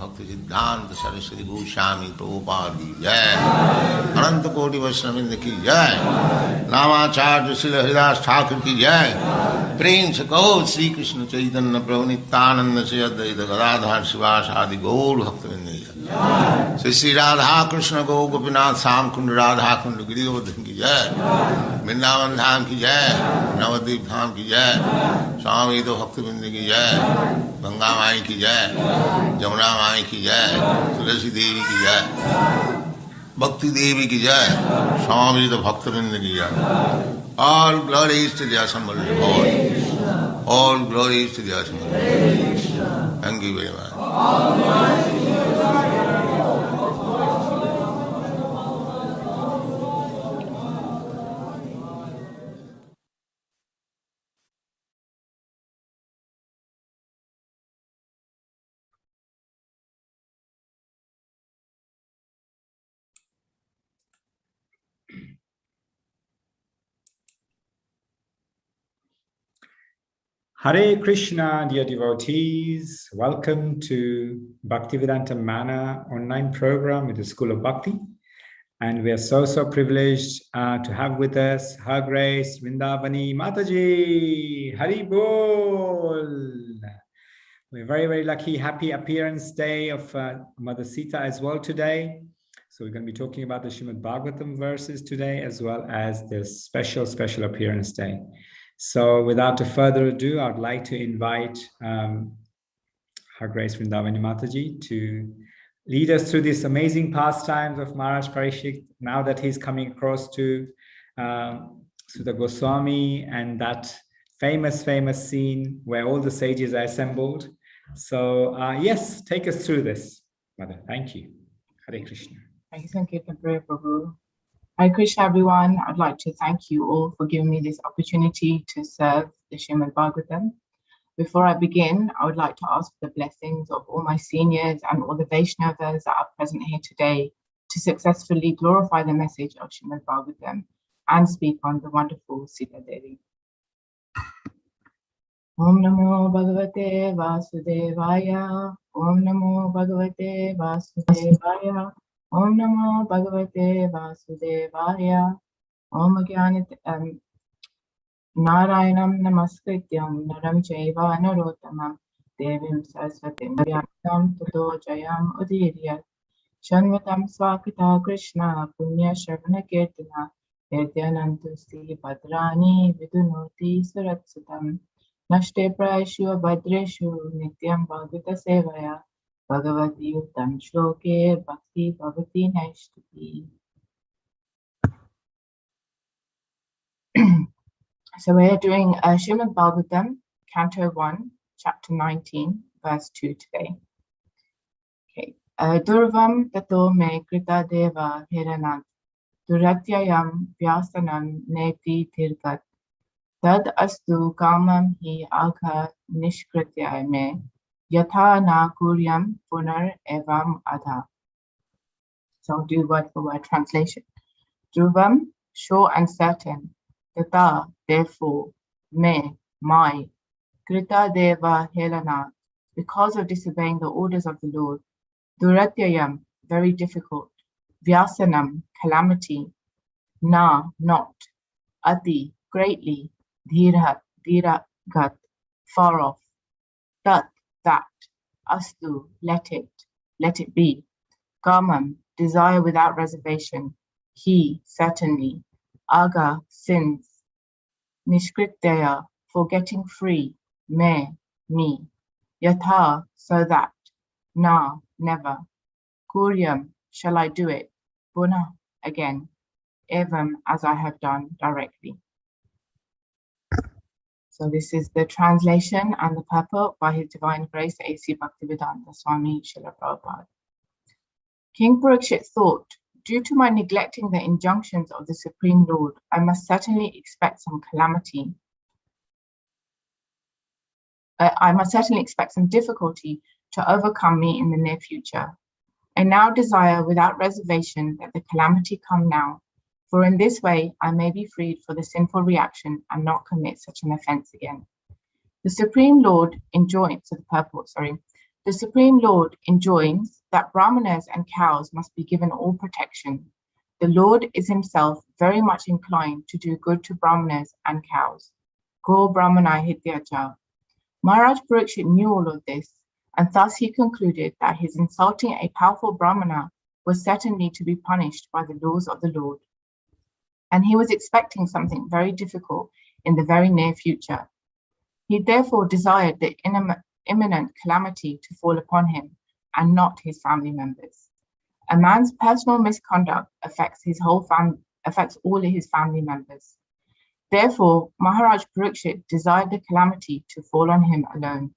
Bhaktivedanta Saraswati Goswami Prabhupada ki jai, Ananta Koti Vaishnavindra ki jai, Namacharya Srila Haridas Thakur ki jai, Prem se kaho Sri Krishna Chaitanya Prabhu Nityananda Se Advaita Gadadhar Sivas Adi Gaur Bhaktivinoda ki jai, Sri Radha Krishna Gaur Gopinath Sam Kund Radha Kund Giridhar ki jai, Vrindavan Dham ki jai, Navadvip Dham ki jai, Swami Bhaktivinoda ki jai, Ganga Mai ki jai, Jamuna Mai ki jai, Siddha Devi ki jai, Bhakti Devi ki jai, Swami Bhaktivinoda ki jai. All glories to the assembled Lord. All glories to the assembled Lord. Thank you very much. Hare Krishna, dear devotees. Welcome to Bhaktivedanta Manor online program with the School of Bhakti. And we are so privileged to have with us Her Grace Vrindavani Mataji. Hari Bol. We're very lucky. Happy appearance day of Mother Sita as well today. So we're going to be talking about the Srimad Bhagavatam verses today, as well as the special appearance day. So without further ado, I'd like to invite Her Grace Vrindavani Mataji to lead us through these amazing pastimes of Maharaj Parishik, now that he's coming across to Sudha Goswami and that famous scene where all the sages are assembled. So yes, take us through this, Mother. Thank you. Hare Krishna. Thank you, Sankirtan Prabhu. Hare Krishna, everyone. I'd like to thank you all for giving me this opportunity to serve the Srimad Bhagavatam. Before I begin, I would like to ask for the blessings of all my seniors and all the Vaishnavas that are present here today to successfully glorify the message of Srimad Bhagavatam and speak on the wonderful Sita Devi. Om Namo Bhagavate Vasudevaya. Om Namo Bhagavate Vasudevaya. Om Namo Bhagavate Vasudevaya. Om Jnanit Narayanam Namaskrityam Naram Chaiva Narottamam Devim Saraswatim Vyaktam Tato Jayam Udirya Shanvatam Swakita Krishna Punya Sharvana Kirtana Nityanantu Sri Bhadrani Vidunoti Suratsutam Nashte Praishu Bhadreshu Nityam Bhagavata Sevaya Bhagavati Uttam Shloke Bhakti Bhavati Naishtuti. So we are doing Srimad Bhagavatam, Canto 1, Chapter 19, Verse 2 today. Okay. Durvam tato me krita deva hiranat duratyayam vyasanam neti tirgat tad astu kamam hi agha nishkritya me yatha na kuryam punar evam adha. So I'll do word for word translation. Durvam, sure and certain. Tata, therefore, me, my, krita deva helana, because of disobeying the orders of the Lord, duratyayam, very difficult, vyasanam, calamity, na, not, ati, greatly, dhiragat, far off, tat, that, astu, let it be, kamam, desire without reservation, he, certainly, aga, sins, nishkritya, for getting free, me, me, Yatha, so that. Na, never. Kuryam, shall I do it? Puna, again. Evam, as I have done directly. So this is the translation and the purport by His Divine Grace A.C. Bhaktivedanta Swami Srila Prabhupada. King Parikshit thought, due to my neglecting the injunctions of the Supreme Lord, I must certainly expect some calamity. I must certainly expect some difficulty to overcome me in the near future. I now desire without reservation that the calamity come now, for in this way I may be freed for the sinful reaction and not commit such an offense again. The Supreme Lord enjoins, the Supreme Lord enjoins that brahmanas and cows must be given all protection. The Lord is himself very much inclined to do good to brahmanas and cows. Go brahmana hityacha. Maharaj Parikshit knew all of this, and thus he concluded that his insulting a powerful brahmana was certainly to be punished by the laws of the Lord. And he was expecting something very difficult in the very near future. He therefore desired the imminent calamity to fall upon him and not his family members. A man's personal misconduct affects all his family members. Therefore, Maharaj Parikshit desired the calamity to fall on him alone.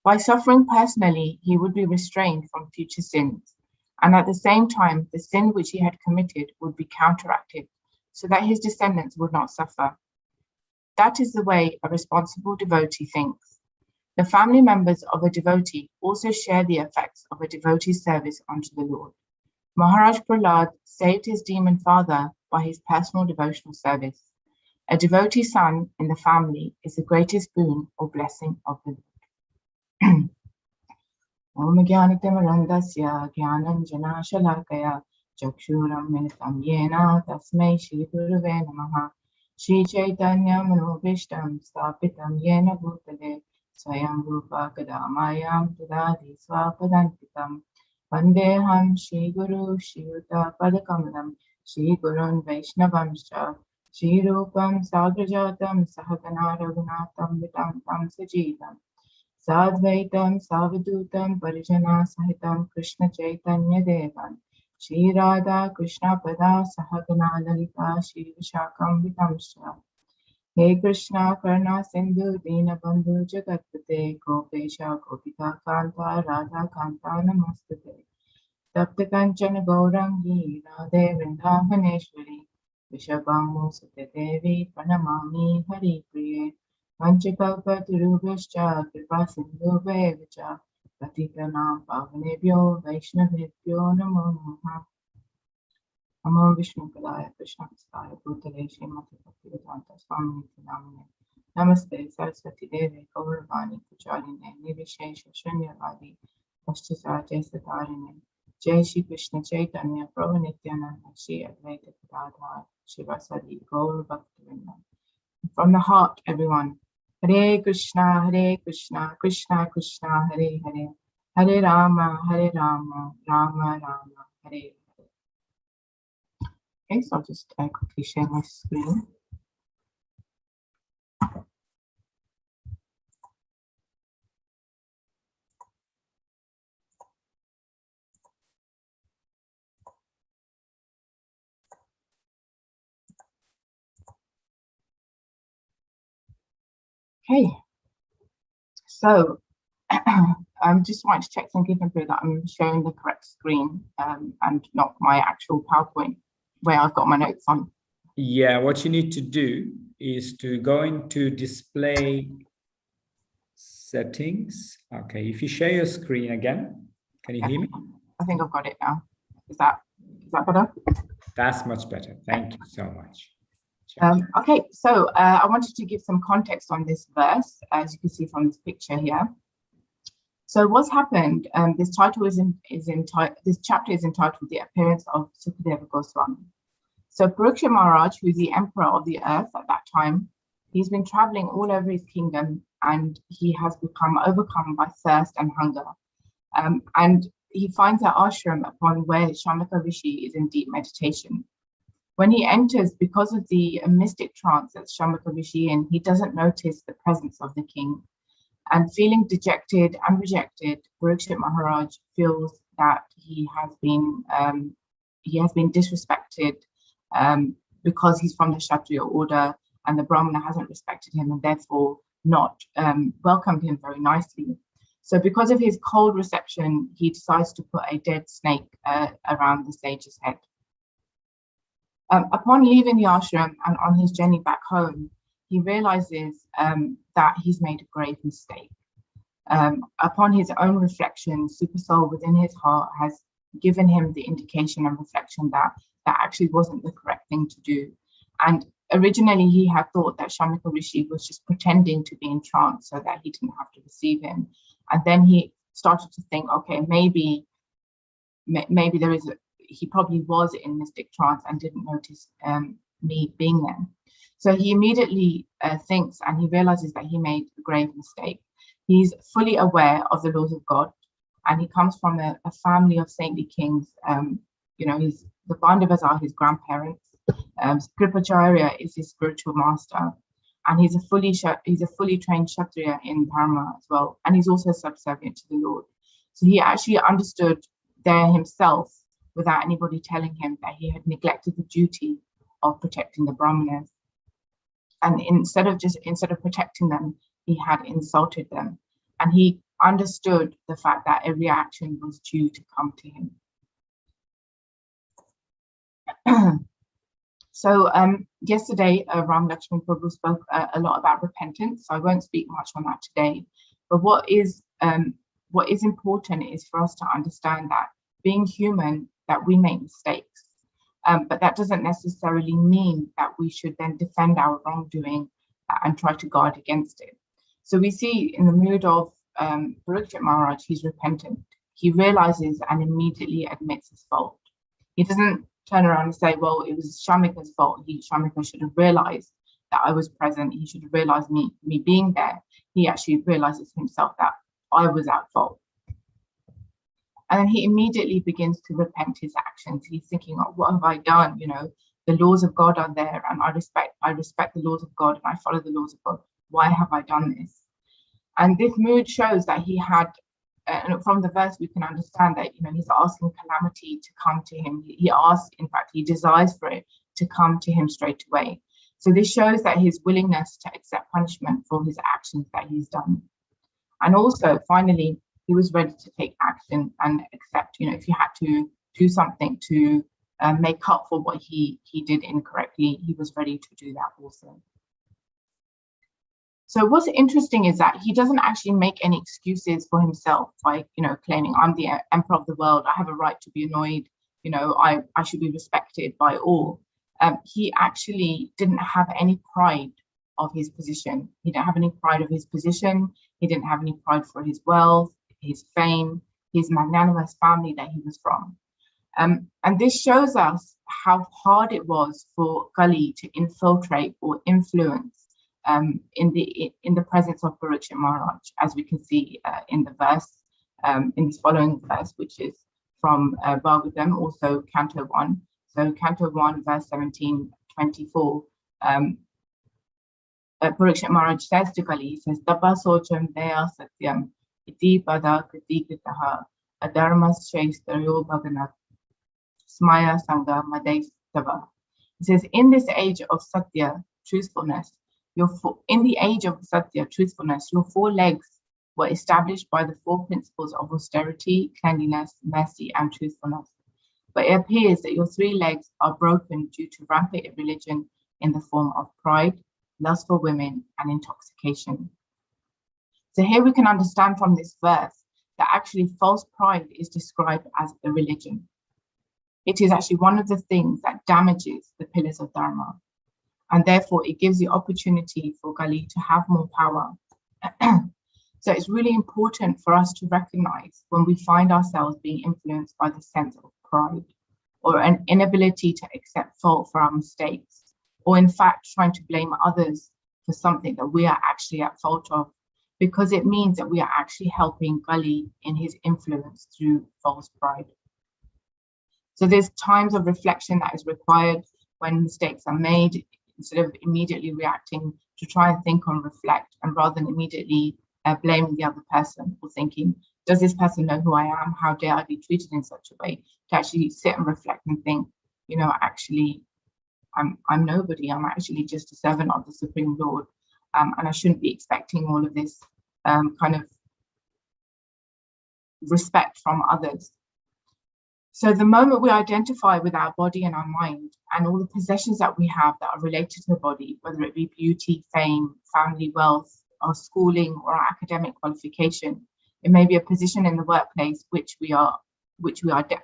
By suffering personally, he would be restrained from future sins, and at the same time, the sin which he had committed would be counteracted, so that his descendants would not suffer. That is the way a responsible devotee thinks. The family members of a devotee also share the effects of a devotee's service unto the Lord. Maharaj Prahlad saved his demon father by his personal devotional service. A devotee son in the family is the greatest boon or blessing of the Lord. Om Jnanatimirandasya Jnananjana Shalakaya Chakshuram Militam Yena Tasmai Shri Guruve Namaha Shri Chaitanya Manobhishtam Stapitam Yena Bhutale Swayam Rupa Kadamayam Tadadi Swapadantitam Vandeham Shri Guru Shri Yuta Padakamalam Shri Gurun Vaishnavamscha Shri Rupam Sagrajatam Sahagana Raghunatam Vitam Tam Sajivam Sadvaitam Savadutam Parijana Sahitam Krishna Chaitanya Devan Shri Radha Krishna Pada Sahagana Lalita Shri Vishakam Vitamsha He Krishna Karna Sindhu Dina Bandhu Jagatpate Gopesha Gopika Kanta Radha Kanta Namastate Tapta Kanchana Gaurangi Radhe Vrindavaneshwari Vishabhamu Sute Devi Pranamami Hari Priye Vanchakalpa Tirubhascha Kripa Sindhu Vevacha Patitanam Pavanebhyo Vaishnavebhyo Namo Namaha Namo Vishnu Padaya Krishna Staya Bhutale Srimati Bhaktivedanta Swami Namane Namaste Saraswati Devi Gauravani Pujarine Nivishesha Shunyavadi Pashchasaja Satarine Jai Shri Krishna Chaitanya Prabhu Nityananda Shri Advaita Gadadhar Shivasadi Gaur Bhaktivedanta. From the heart, everyone. Hare Krishna, Krishna Krishna, Hare Hare, Hare Rama, Rama Rama, Hare Hare. Okay, so I'll just quickly share my screen. Okay, so I'm just wanting to check and give through that I'm showing the correct screen and not my actual PowerPoint where I've got my notes on. Yeah, what you need to do is to go into display settings. Okay, if you share your screen again, can you hear me? I think I've got it now. Is that better? That's much better. Thank you so much. Okay, so I wanted to give some context on this verse, as you can see from this picture here. So what's happened? This chapter is entitled "The Appearance of Sukadeva Goswami." So Parikshit Maharaj, who's the emperor of the earth at that time, he's been traveling all over his kingdom, and he has become overcome by thirst and hunger. And he finds an ashram upon where Shamaka Rishi is in deep meditation. When he enters, because of the mystic trance that Shamaka Rishi in, he doesn't notice the presence of the king. And feeling dejected and rejected, Parikshit Maharaj feels that he has been disrespected because he's from the Kshatriya order, and the Brahmana hasn't respected him and therefore not welcomed him very nicely. So because of his cold reception, he decides to put a dead snake around the sage's head. Upon leaving the ashram and on his journey back home, he realizes that he's made a grave mistake. Upon his own reflection, Supersoul within his heart has given him the indication and reflection that that actually wasn't the correct thing to do. And originally he had thought that Shamika Rishi was just pretending to be in trance so that he didn't have to receive him. And then he started to think, okay, maybe there is he probably was in mystic trance and didn't notice me being there. So he immediately thinks, and he realizes that he made a grave mistake. He's fully aware of the laws of God, and he comes from a family of saintly kings. The Pandavas are his grandparents. Kripacharya is his spiritual master, and he's a fully trained Kshatriya in Dharma as well, and he's also subservient to the Lord. So he actually understood there himself, without anybody telling him, that he had neglected the duty of protecting the Brahmanas. And instead of protecting them, he had insulted them. And he understood the fact that a reaction was due to come to him. So yesterday, Ram Lakshman Prabhu spoke a lot about repentance. So I won't speak much on that today. But what is important is for us to understand that being human, that we make mistakes. But that doesn't necessarily mean that we should then defend our wrongdoing and try to guard against it. So we see in the mood of Parikshit Maharaj, he's repentant. He realizes and immediately admits his fault. He doesn't turn around and say, well, it was Shamika's fault. Shamika should have realized that I was present. He should have realized me being there. He actually realizes himself that I was at fault. And then he immediately begins to repent his actions. He's thinking, oh, what have I done? The laws of God are there, and I respect the laws of God, and I follow the laws of God. Why have I done this? And this mood shows that he had, and from the verse we can understand that he's asking calamity to come to him. He asks, in fact, he desires for it to come to him straight away. So this shows that his willingness to accept punishment for his actions that he's done. And also, finally, he was ready to take action and accept, if he had to do something to make up for what he did incorrectly, he was ready to do that also. So what's interesting is that he doesn't actually make any excuses for himself, like, claiming I'm the emperor of the world, I have a right to be annoyed, I should be respected by all. He actually didn't have any pride of his position. He didn't have any pride of his position. He didn't have any pride for his wealth, his fame, his magnanimous family that he was from. And this shows us how hard it was for Kali to infiltrate or influence in the presence of Parikshit Maharaj, as we can see in the verse, in this following verse, which is from Bhagavatam, also Canto 1. So Canto 1, verse 17-24. Parikshit Maharaj says to Kali, he says, Tapa socham daya satyam iti pada kriti kritaha adharmas shaistaryo bhaganat smaya sangha madestava. He says, in this age of satya, truthfulness, your four legs were established by the four principles of austerity, cleanliness, mercy, and truthfulness. But it appears that your three legs are broken due to rampant religion in the form of pride, lust for women, and intoxication. So here we can understand from this verse that actually false pride is described as a religion. It is actually one of the things that damages the pillars of Dharma. And therefore, it gives the opportunity for Kali to have more power. So it's really important for us to recognize when we find ourselves being influenced by the sense of pride, or an inability to accept fault for our mistakes, or in fact trying to blame others for something that we are actually at fault of, because it means that we are actually helping Kali in his influence through false pride. So there's times of reflection that is required when mistakes are made, instead of immediately reacting, to try and think and reflect, and rather than immediately blaming the other person or thinking, does this person know who I am? How dare I be treated in such a way? To actually sit and reflect and think, you know, actually, I'm nobody. I'm actually just a servant of the Supreme Lord, and I shouldn't be expecting all of this kind of respect from others. So the moment we identify with our body and our mind and all the possessions that we have that are related to the body, whether it be beauty, fame, family, wealth, our schooling, or our academic qualification, it may be a position in the workplace which we are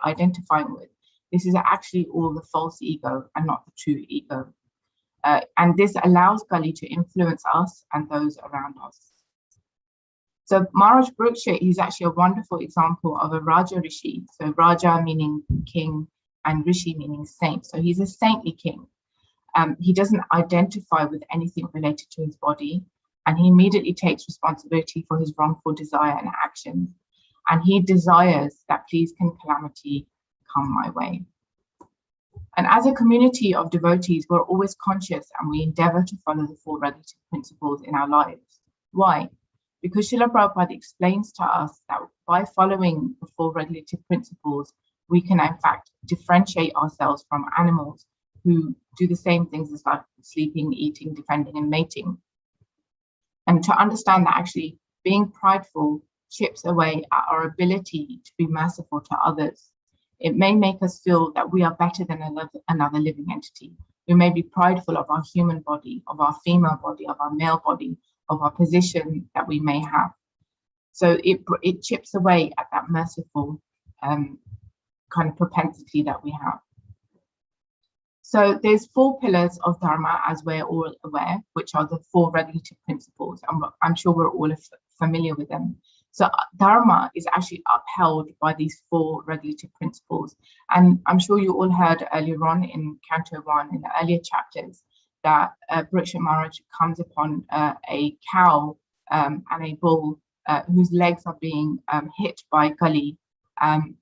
identifying with. This is actually all the false ego and not the true ego. And this allows Kali to influence us and those around us. So Maharaj Bruksha is actually a wonderful example of a Raja Rishi. So Raja meaning king and Rishi meaning saint. So he's a saintly king. He doesn't identify with anything related to his body, and he immediately takes responsibility for his wrongful desire and actions. And he desires that please can calamity come my way. And as a community of devotees, we're always conscious and we endeavor to follow the 4 regulative principles in our lives. Why? Because Srila Prabhupada explains to us that by following the 4 regulative principles, we can in fact differentiate ourselves from animals who do the same things as like sleeping, eating, defending, and mating. And to understand that actually being prideful chips away at our ability to be merciful to others. It may make us feel that we are better than another living entity. We may be prideful of our human body, of our female body, of our male body, of our position that we may have. So it chips away at that merciful kind of propensity that we have. So there's 4 pillars of Dharma, as we're all aware, which are the 4 regulative principles. And I'm sure we're all familiar with them. So Dharma is actually upheld by these 4 regulative principles. And I'm sure you all heard earlier on in Canto 1, in the earlier chapters, that Bruksha Maharaj comes upon a cow and a bull whose legs are being hit by Kali,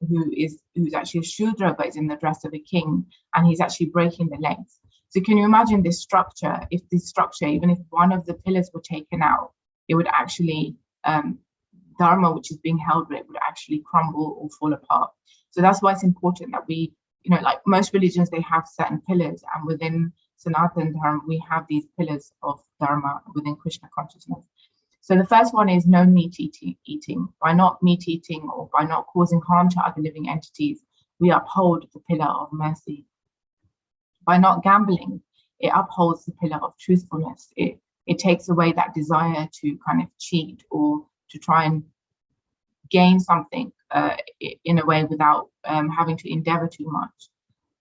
who's actually a Shudra but is in the dress of a king, and he's actually breaking the legs. So can you imagine this structure? If this structure, even if one of the pillars were taken out, it would actually, Dharma, which is being held with, would actually crumble or fall apart. So that's why it's important that we, you know, like most religions, they have certain pillars, and within Sanatana Dharma, we have these pillars of Dharma within Krishna consciousness. So the first one is no meat eating. By not meat eating or by not causing harm to other living entities, we uphold the pillar of mercy. By not gambling, it upholds the pillar of truthfulness. It takes away that desire to kind of cheat or to try and gain something in a way without having to endeavor too much.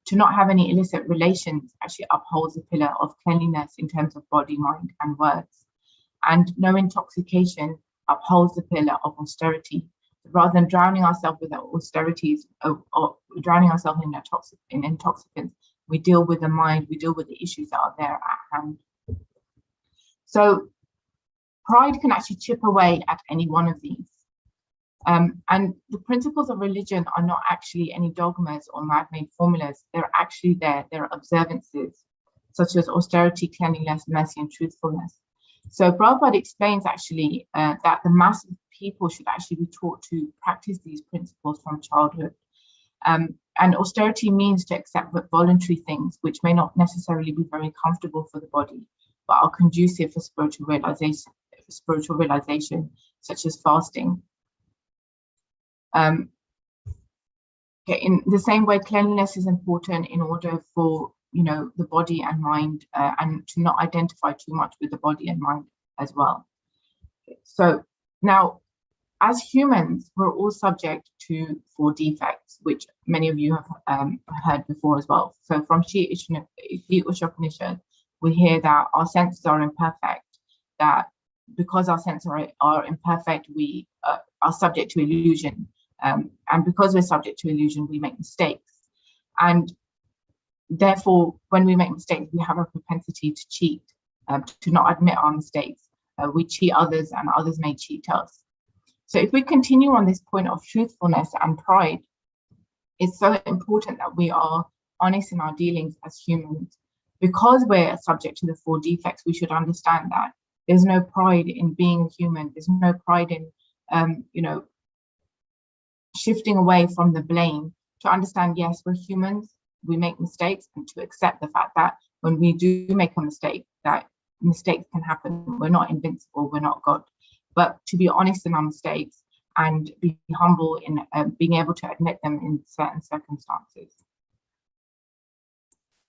To not have any illicit relations actually upholds the pillar of cleanliness in terms of body, mind, and words. And no intoxication upholds the pillar of austerity. Rather than drowning ourselves with austerities or drowning ourselves in intoxicants, we deal with the mind, we deal with the issues that are there at hand. So pride can actually chip away at any one of these. And the principles of religion are not actually any dogmas or man-made formulas. They're actually there. They're observances, such as austerity, cleanliness, mercy, and truthfulness. So Prabhupada explains actually that the mass of people should actually be taught to practice these principles from childhood. And austerity means to accept voluntary things, which may not necessarily be very comfortable for the body, but are conducive for spiritual realization, such as fasting. In the same way, cleanliness is important in order for, you know, the body and mind, and to not identify too much with the body and mind as well. So now, as humans, we're all subject to 4 defects, which many of you have heard before as well. So from Sri Upanishad, we hear that our senses are imperfect, that because our senses are imperfect, we are subject to illusion. And because we're subject to illusion, we make mistakes. And therefore, when we make mistakes, we have a propensity to cheat, to not admit our mistakes. We cheat others and others may cheat us. So if we continue on this point of truthfulness and pride, it's so important that we are honest in our dealings as humans. Because we're subject to the 4 defects, we should understand that There's no pride in being human. There's no pride in, shifting away from the blame to understand, yes, we're humans, we make mistakes, and to accept the fact that when we do make a mistake, that mistakes can happen. We're not invincible, we're not God. But to be honest in our mistakes and be humble in being able to admit them in certain circumstances.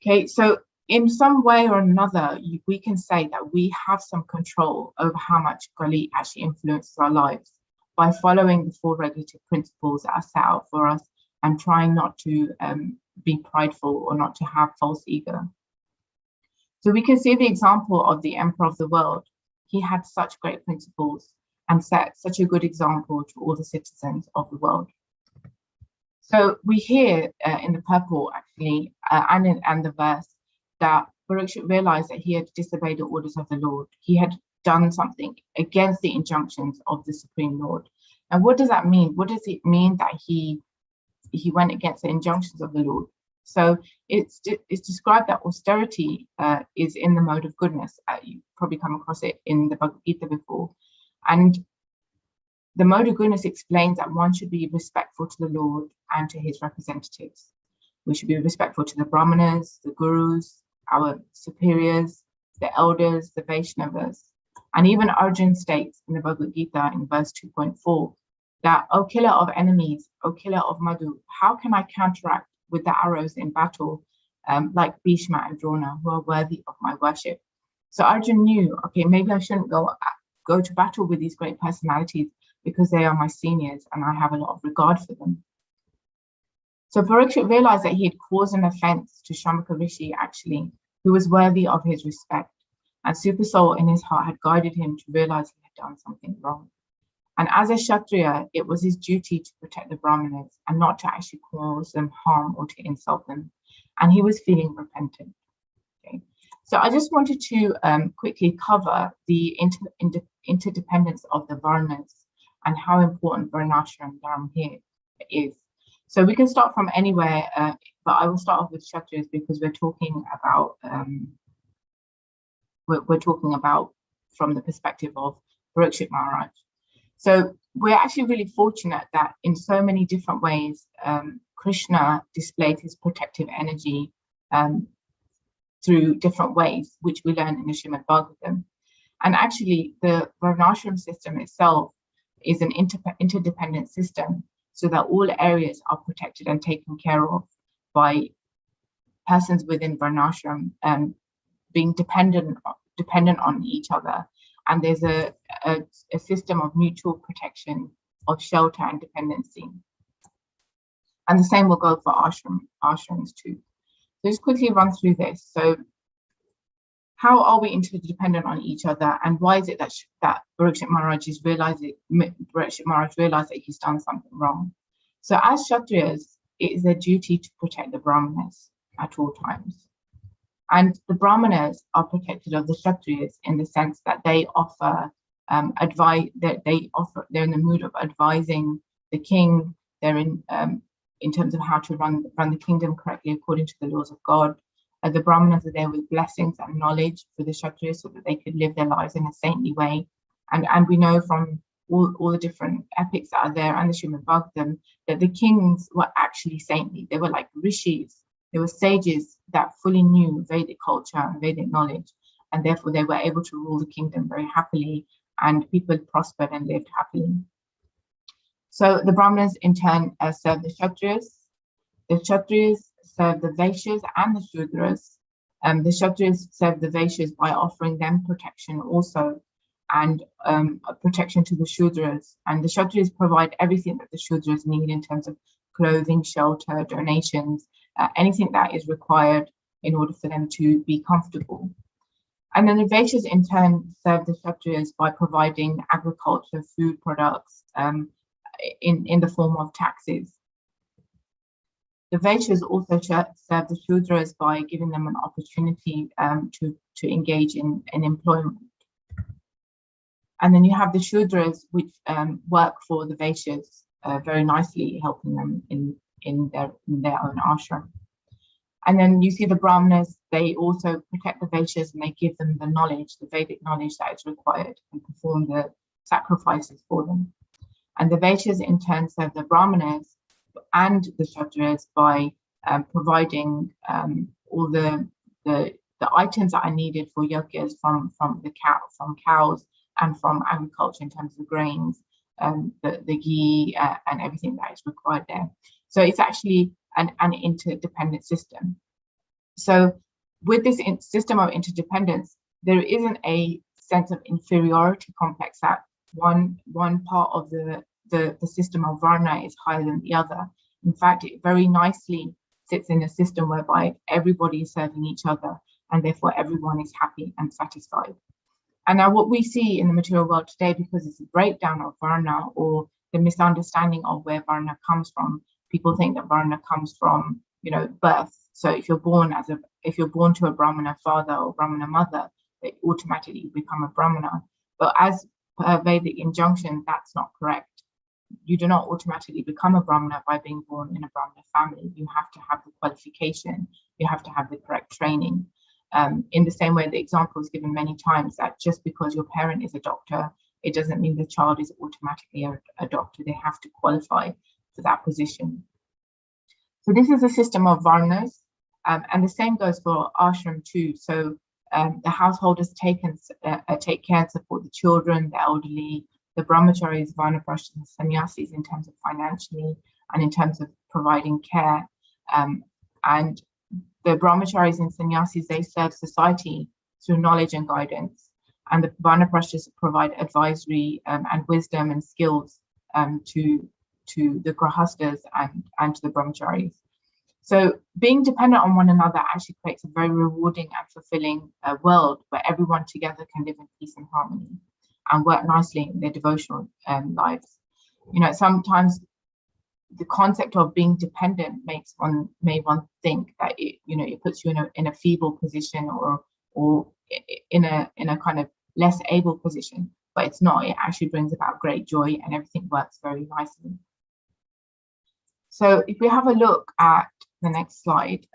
Okay, so in some way or another, we can say that we have some control over how much Kali actually influences our lives by following the 4 regulative principles that are set out for us and trying not to be prideful or not to have false ego. So we can see the example of the emperor of the world. He had such great principles and set such a good example to all the citizens of the world. So we hear in the purport actually, and the verse, that Parikshit realized that he had disobeyed the orders of the Lord. He had done something against the injunctions of the Supreme Lord. And what does that mean? What does it mean that he went against the injunctions of the Lord? So it's described that austerity is in the mode of goodness. You've probably come across it in the Bhagavad Gita before. And the mode of goodness explains that one should be respectful to the Lord and to his representatives. We should be respectful to the Brahmanas, the Gurus, our superiors, the elders, the Vaishnavas. And even Arjuna states in the Bhagavad Gita in verse 2.4 that, O killer of enemies, O killer of Madhu, how can I counteract with the arrows in battle like Bhishma and Drona, who are worthy of my worship? So Arjuna knew, okay, maybe I shouldn't go to battle with these great personalities because they are my seniors and I have a lot of regard for them. So Parikshit realized that he had caused an offense to Shamaka Rishi, actually, who was worthy of his respect. And Super Soul in his heart had guided him to realize he had done something wrong. And as a Kshatriya, it was his duty to protect the Brahmanas and not to actually cause them harm or to insult them. And he was feeling repentant. Okay. So I just wanted to quickly cover the interdependence of the Varnas and how important Varnashram Dharma here is. So we can start from anywhere, but I will start off with Kshatriyas because we're talking about from the perspective of Parikshit Maharaj. So we're actually really fortunate that in so many different ways, Krishna displayed his protective energy through different ways, which we learn in the Srimad Bhagavatam. And actually, the Varnashram system itself is an interdependent system, so that all areas are protected and taken care of by persons within Varnashram being dependent on each other. And there's a system of mutual protection, of shelter and dependency. And the same will go for ashrams too. So just quickly run through this. So how are we interdependent on each other, and why is it that Parikshit Maharaj realized that he's done something wrong? So as Kshatriyas, it is their duty to protect the Brahmanas at all times. And the Brahmanas are protected of the Kshatriyas in the sense that they offer advice, they're in the mood of advising the king. They're in terms of how to run the kingdom correctly according to the laws of God. The Brahmanas are there with blessings and knowledge for the Kshatriyas so that they could live their lives in a saintly way. And we know from all the different epics that are there and the Srimad Bhagavatam that the kings were actually saintly. They were like rishis. They were sages that fully knew Vedic culture and Vedic knowledge, and therefore they were able to rule the kingdom very happily, and people prospered and lived happily. So the Brahmanas in turn serve the Kshatriyas. The Kshatriyas serve the Vaishyas and the Shudras. The Kshatriyas serve the Vaishyas by offering them protection also, and protection to the Shudras. And the Kshatriyas provide everything that the Shudras need in terms of clothing, shelter, donations, anything that is required in order for them to be comfortable. And then the Vaishyas in turn serve the Kshatriyas by providing agriculture, food products in the form of taxes. The Vaishyas also serve the Shudras by giving them an opportunity to engage in employment. And then you have the Shudras, which work for the Vaishyas very nicely, helping them in their own ashram. And then you see the Brahmanas, they also protect the Vaishyas and they give them the knowledge, the Vedic knowledge that is required, and perform the sacrifices for them. And the Vaishyas in turn serve the Brahmanas and the Kshatriyas by providing all the items that are needed for yajnas from cows and from agriculture in terms of grains, the ghee and everything that is required there. So it's actually an interdependent system. So with this system of interdependence, there isn't a sense of inferiority complex that one part of the system of Varna is higher than the other. In fact, it very nicely sits in a system whereby everybody is serving each other, and therefore everyone is happy and satisfied. And now what we see in the material world today, because it's a breakdown of Varna or the misunderstanding of where Varna comes from, people think that Varna comes from, birth. So if you're born to a Brahmana father or Brahmana mother, they automatically become a Brahmana. But as per Vedic injunction, that's not correct. You do not automatically become a Brahmana by being born in a Brahmana family. You have to have the qualification. You have to have the correct training. In the same way, the example is given many times that just because your parent is a doctor, it doesn't mean the child is automatically a doctor. They have to qualify for that position. So this is a system of Varnas, and the same goes for ashram too. So the householders take care and support the children, the elderly, the brahmacharis, vanaprashas, and sannyasis in terms of financially and in terms of providing care. And the brahmacharis and sannyasis, they serve society through knowledge and guidance. And the vanaprashas provide advisory and wisdom and skills to the grahastas and to the brahmacharis. So being dependent on one another actually creates a very rewarding and fulfilling world where everyone together can live in peace and harmony and work nicely in their devotional lives. Sometimes the concept of being dependent may one think that it puts you in a feeble position or in a kind of less able position, but it's not. It actually brings about great joy and everything works very nicely. So if we have a look at the next slide,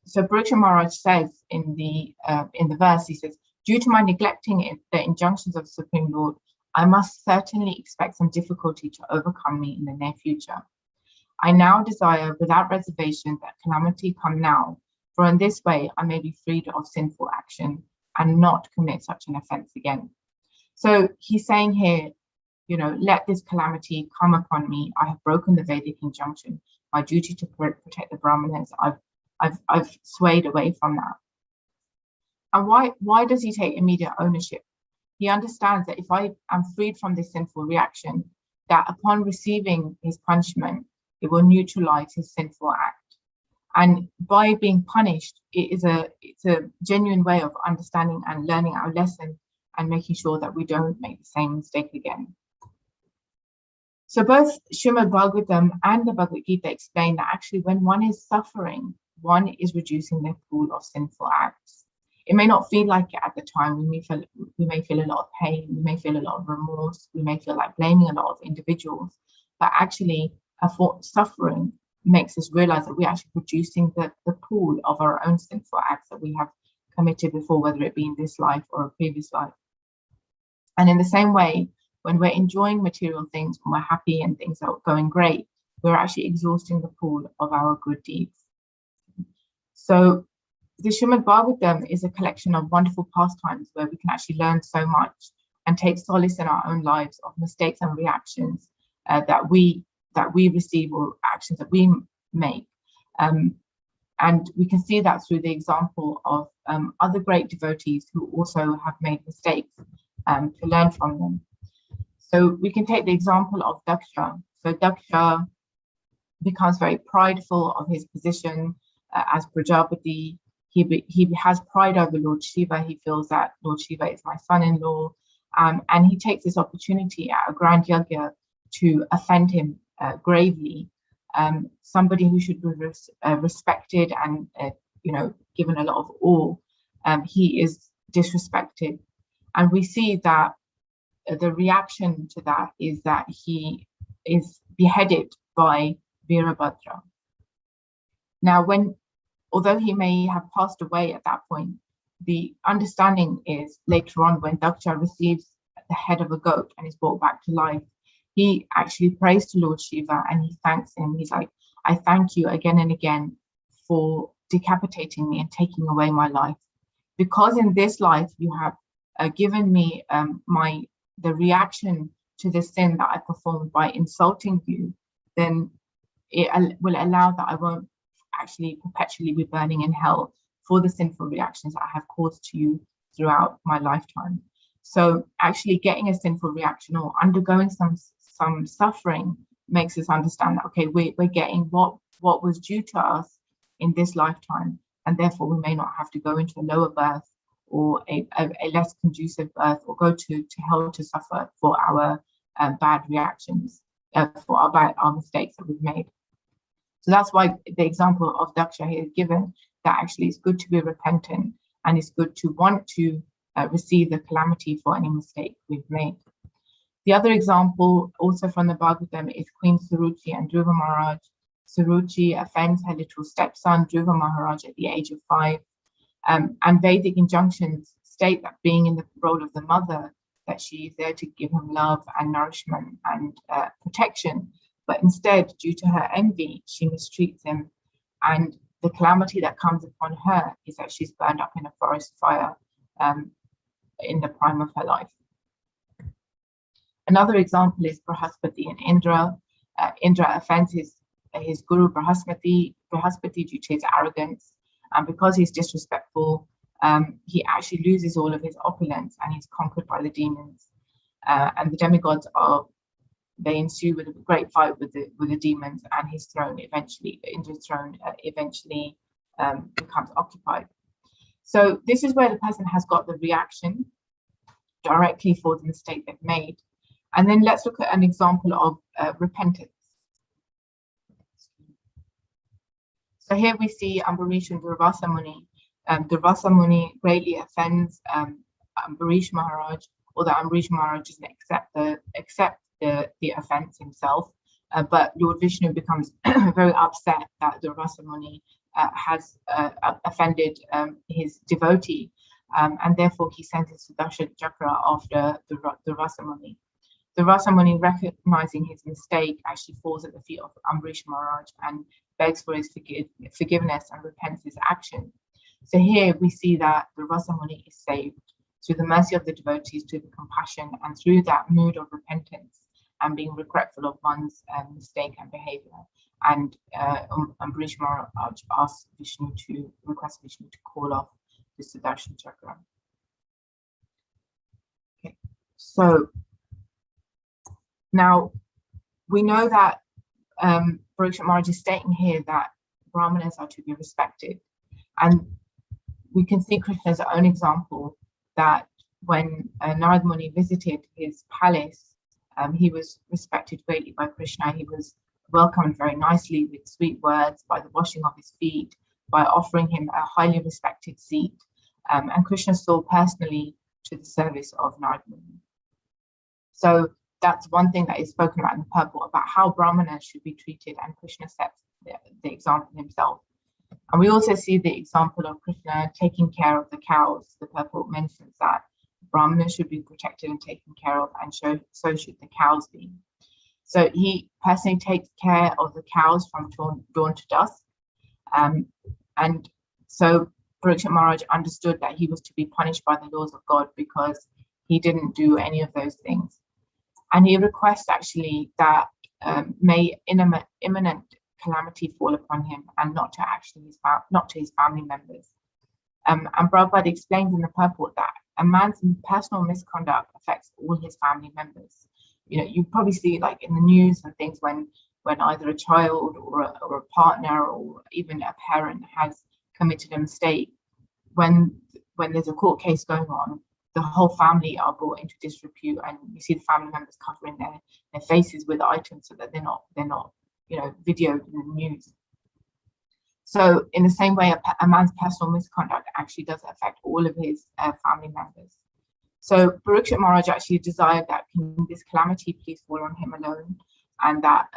so Parikshit Maharaj says in the verse, he says, "Due to my neglecting the injunctions of the Supreme Lord, I must certainly expect some difficulty to overcome me in the near future. I now desire without reservation that calamity come now, for in this way I may be freed of sinful action and not commit such an offense again." So he's saying here, let this calamity come upon me. I have broken the Vedic injunction. My duty to protect the Brahmanas, I've swayed away from that. And why does he take immediate ownership? He understands that if I am freed from this sinful reaction, that upon receiving his punishment, it will neutralize his sinful act. And by being punished, it's a genuine way of understanding and learning our lesson and making sure that we don't make the same mistake again. So both Srimad Bhagavatam and the Bhagavad Gita explain that actually when one is suffering, one is reducing their pool of sinful acts. It may not feel like it at the time. We may feel a lot of pain, we may feel a lot of remorse, we may feel like blaming a lot of individuals, but actually suffering makes us realize that we're actually reducing the pool of our own sinful acts that we have committed before, whether it be in this life or a previous life. And in the same way, when we're enjoying material things, when we're happy and things are going great, we're actually exhausting the pool of our good deeds. So the Srimad Bhagavatam is a collection of wonderful pastimes where we can actually learn so much and take solace in our own lives of mistakes and reactions that we receive or actions that we make. And we can see that through the example of other great devotees who also have made mistakes to learn from them. So we can take the example of Daksha. So Daksha becomes very prideful of his position as Prajapati. He has pride over Lord Shiva. He feels that Lord Shiva is my son-in-law. And he takes this opportunity at a grand yajna to offend him gravely. Somebody who should be respected and given a lot of awe, he is disrespected. And we see that the reaction to that is that he is beheaded by Virabhadra. Now, when although he may have passed away at that point, the understanding is later on when Daksha receives the head of a goat and is brought back to life, he actually prays to Lord Shiva and he thanks him. He's like, I thank you again and again for decapitating me and taking away my life. Because in this life you have given me the reaction to the sin that I performed by insulting you, then it will allow that I won't actually perpetually be burning in hell for the sinful reactions I have caused to you throughout my lifetime. So actually getting a sinful reaction or undergoing some suffering makes us understand that, okay, we're getting what was due to us in this lifetime, and therefore we may not have to go into a lower birth or a less conducive birth or go to hell to suffer for our bad reactions, for our mistakes that we've made. So that's why the example of Daksha here is given, that actually it's good to be repentant and it's good to want to receive the calamity for any mistake we've made. The other example also from the Bhagavatam is Queen Suruchi and Dhruva Maharaj. Suruchi offends her little stepson Dhruva Maharaj at the age of 5. And Vedic injunctions state that being in the role of the mother, that she is there to give him love and nourishment and protection. But instead, due to her envy, she mistreats him. And the calamity that comes upon her is that she's burned up in a forest fire in the prime of her life. Another example is Brahaspati and Indra. Indra offends his guru Brahaspati due to his arrogance. And because he's disrespectful, he actually loses all of his opulence and he's conquered by the demons. And the demigods they ensue with a great fight with the demons, and his throne Indra's throne eventually becomes occupied. So this is where the person has got the reaction directly for the mistake they've made. And then let's look at an example of repentance. So here we see Ambarish and Durvasa Muni. Durvasa Muni greatly offends Ambarish Maharaj, although Ambarish Maharaj doesn't accept the offense himself. But Lord Vishnu becomes very upset that Durvasa Muni has offended his devotee, and therefore he sends his Siddha Chakra after Durvasa Muni. Durvasa Muni, recognizing his mistake, actually falls at the feet of Ambarish Maharaj and begs for his forgiveness and repents his action. So here we see that Durvasa Muni is saved through the mercy of the devotees, through the compassion, and through that mood of repentance and being regretful of one's mistake and behavior. And Ambarish Maharaj asks Vishnu to call off the Sudarshan Chakra. Okay, so now we know that Parikshit Maharaj is stating here that Brahmanas are to be respected. And we can see Krishna's own example that when Narad Muni visited his palace, he was respected greatly by Krishna. He was welcomed very nicely with sweet words, by the washing of his feet, by offering him a highly respected seat. And Krishna saw personally to the service of Narad Muni. So that's one thing that is spoken about in the purport, about how Brahmanas should be treated, and Krishna sets the example himself. And we also see the example of Krishna taking care of the cows. The purport mentions that Brahmanas should be protected and taken care of, and so should the cows be. So he personally takes care of the cows from dawn to dusk. And so Parikshit Maharaj understood that he was to be punished by the laws of God because he didn't do any of those things. And he requests actually that may imminent calamity fall upon him, and not to his family members. And Prabhupada explains in the purport that a man's personal misconduct affects all his family members. You know, you probably see like in the news and things when either a child or a partner or even a parent has committed a mistake, when there's a court case going on, the whole family are brought into disrepute, and you see the family members covering their faces with items so that they're not videoed in the news. So in the same way, a man's personal misconduct actually does affect all of his family members. So Parikshit Maharaj actually desired that this calamity please fall on him alone, and that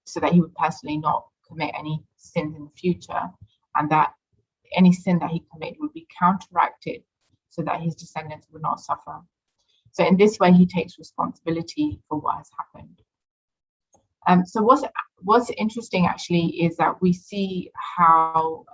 so that he would personally not commit any sins in the future, and that any sin that he committed would be counteracted so that his descendants would not suffer. So in this way, he takes responsibility for what has happened. So what's interesting actually is that we see how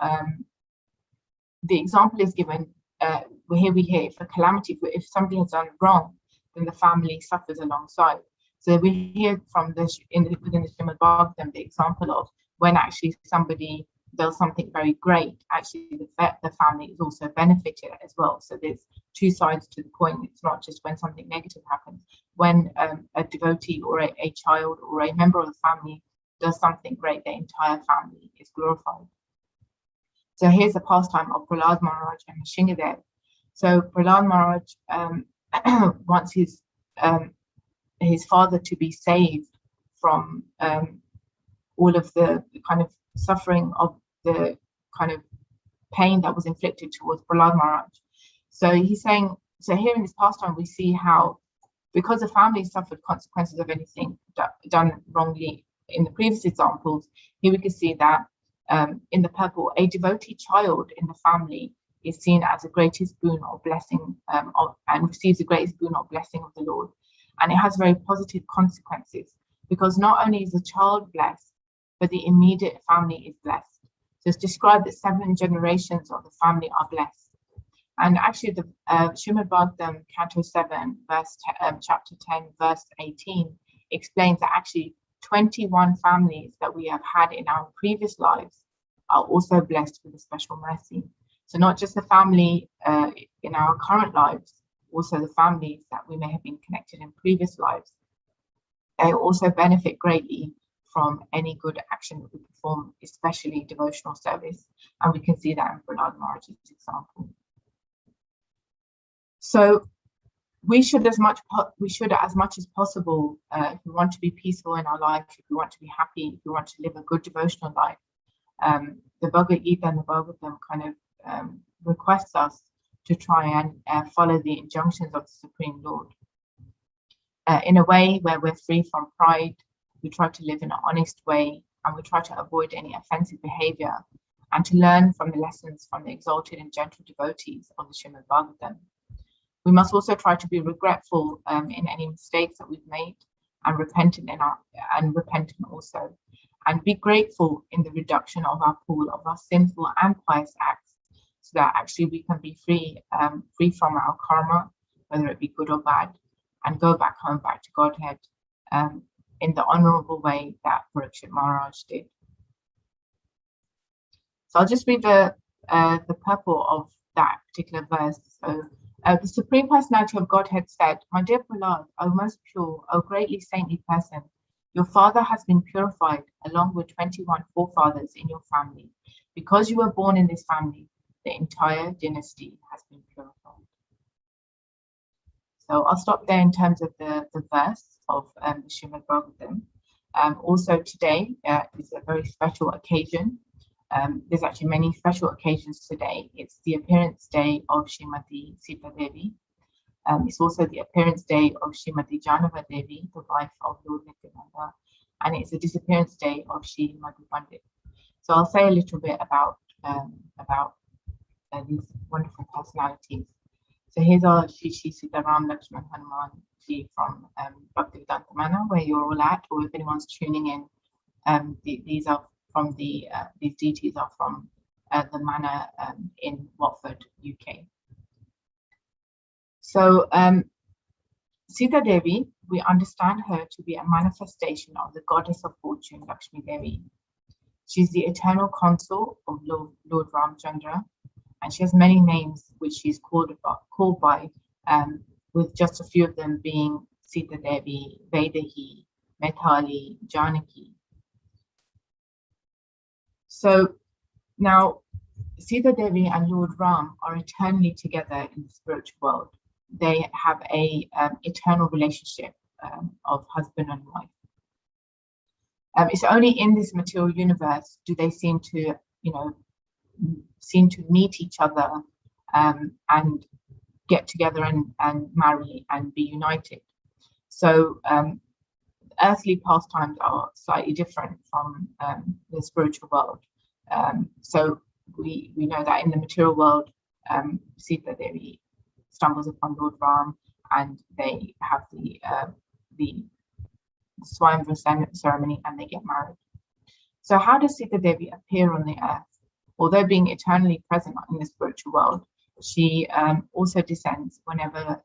the example is given. Here we hear if a calamity, if somebody has done wrong, then the family suffers alongside. So we hear from within the Srimad Bhagavatam the example of when actually somebody does something very great, actually the family is also benefited as well. So there's two sides to the coin. It's not just when something negative happens. When a devotee or a child or a member of the family does something great, the entire family is glorified. So here's a pastime of Prahlad Maharaj and Nrsimhadev. So Prahlad Maharaj wants his father to be saved from all of the kind of suffering of the kind of pain that was inflicted towards Prahlad Maharaj. So he's saying, so here in this pastime, we see how, because the family suffered consequences of anything done wrongly in the previous examples, here we can see that in the purple, a devotee child in the family is seen as the greatest boon or blessing and receives the greatest boon or blessing of the Lord. And it has very positive consequences, because not only is the child blessed, but the immediate family is blessed. So it's described that 7 generations of the family are blessed. And actually the Srimad Bhagavatam, Canto 7, chapter 10, verse 18, explains that actually 21 families that we have had in our previous lives are also blessed with a special mercy. So not just the family in our current lives, also the families that we may have been connected in previous lives, they also benefit greatly from any good action that we perform, especially devotional service. And we can see that in Prahlad Maharaj's example. So we should as much as possible, if we want to be peaceful in our life, if we want to be happy, if we want to live a good devotional life, the Bhagavad Gita and the Bhagavatam kind of requests us to try and follow the injunctions of the Supreme Lord in a way where we're free from pride. We try to live in an honest way, and we try to avoid any offensive behavior, and to learn from the lessons from the exalted and gentle devotees of the Srimad Bhagavatam. We must also try to be regretful in any mistakes that we've made, and repentant also, and be grateful in the reduction of our pool of our sinful and pious acts, so that actually we can be free from our karma, whether it be good or bad, and go back home, back to Godhead, in the honorable way that Parikshit Maharaj did. So I'll just read the purport of that particular verse. So the Supreme Personality of Godhead said, "My dear Prahlad, O most pure, O greatly saintly person, your father has been purified along with 21 forefathers in your family. Because you were born in this family, the entire dynasty has been purified." So I'll stop there in terms of the verse of the Srimad Bhagavatam. Also today is a very special occasion. There's actually many special occasions today. It's the appearance day of Srimati Sita Devi. It's also the appearance day of Srimati Janava Devi, the wife of Lord Nityananda, and it's the disappearance day of Shri Madhu Pandit. So I'll say a little bit about these wonderful personalities. So here's our Shri Sita Ram Lakshman Hanuman Ji from Bhaktivedanta Manor, where you're all at, or if anyone's tuning in, these deities are from the manor in Watford, UK. So Sita Devi, we understand her to be a manifestation of the goddess of fortune, Lakshmi Devi. She's the eternal consort of Lord Ramchandra, and she has many names which she's called by, with just a few of them being Sita Devi, Vaidehi, Methali, Janaki. So now Sita Devi and Lord Ram are eternally together in the spiritual world. They have a eternal relationship of husband and wife. It's only in this material universe do they seem to meet each other and get together and marry and be united. So earthly pastimes are slightly different from the spiritual world. So we know that in the material world, Sita Devi stumbles upon Lord Ram, and they have the Swayamvara ceremony, and they get married. So how does Sita Devi appear on the earth? Although being eternally present in the spiritual world, she also descends whenever